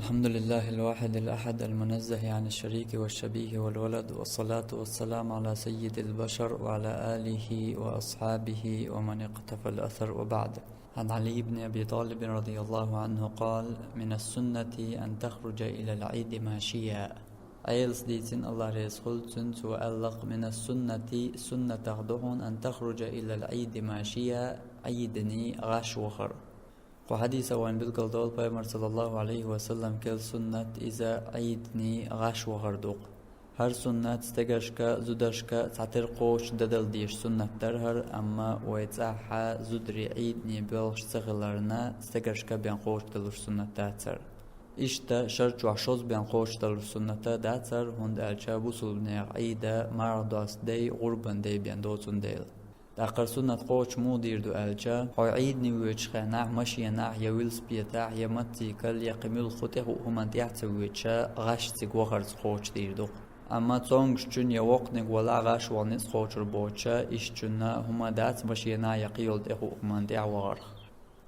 الحمد لله الواحد الأحد المنزه عن الشريك والشبيه والولد، والصلاة والسلام على سيد البشر وعلى آله وأصحابه ومن اقتفى الأثر، وبعد. عن علي بن أبي طالب رضي الله عنه قال: من السنة أن تخرج إلى العيد ماشيا. أيلس ديتين الله ريسخلتن وألق من السنة سنة تغدهن أن تخرج إلى العيد ماشيا، عيدني غش وخر. وحديث وان بالقلدول بيمر صلى الله عليه وسلم كل سنة إذا عيدني غش وغردوق. هر سنة استقرشك زدرشك تعتر قوش ددل ديش سنة درهر، أما ويتزاحا زدري عيدني بلغش سغلرنا استقرشك بين قوش دلوش سنة داتر. إشتا شرط وحشوز بين قوش دلوش سنة داتر هند ألشا بوصل بنيغ عيدا مارداس دي غربان دي بين دوتون ديل. داقر سنة قوش مو ديردو ألجا هاي عيدني ويتشخي ناح مشي ناح يويلس بيتاح يمتي كل يقميل خطيخ وهمان تيحتي ويتشا غاش تيقوغرز قوش ديردو. أما تونغش جن يوقنق ولا غاش والنس قوش ربوتشا إش جنة هما دات مشي نا يقيل ديخو همان تيح وغرخ.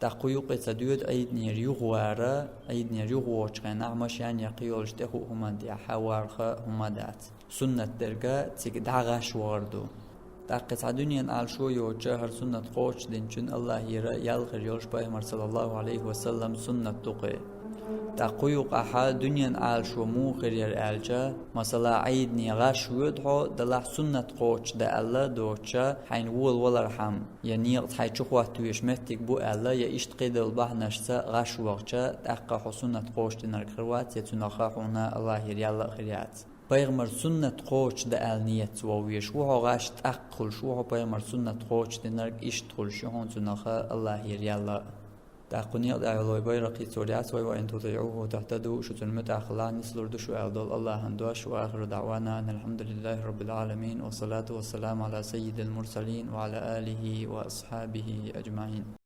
تقويق تدود عيدني ريغوارا عيدني ريغوتشخي ناح مشيان يقيلش ديخو همان تيح وغرخ هما دات سنة درقا تيك دا غاش وغردو. تاقت عدنيا على شو يوجه هر سنة قوش دينشن الله يرى يالغر يولش بايمر صلى الله عليه وسلم سنة تقي. تاقويق أحا دنيا على شو مو خير الجا مثلا عيدني غاش ويدحو دلح سنة قوش دا الله دوتشا حين ولا رحم يعني حي تشوخوه تويش مهتك بو الله يا قيد البح نشتا غاش وقتشا تاقا سنة قوش دينار كروات يتنخاحونا الله يرى يالغ خيريات. بايغمر سنة قوش دا النيت وويش وحو غاش تأقل شوحو بايغمر سنة قوش دينارك إشتغل شوحون تنخا الله يريالا. تأقنيق دعوالوي بايرقي توريات وإن تطيعوه وتهتدوا شتن متأخلا نسلور دشو أعدال الله هندوش. وآخر دعوانا أن الحمد لله رب العالمين، والصلاة والسلام على سيد المرسلين وعلى آله وأصحابه أجمعين.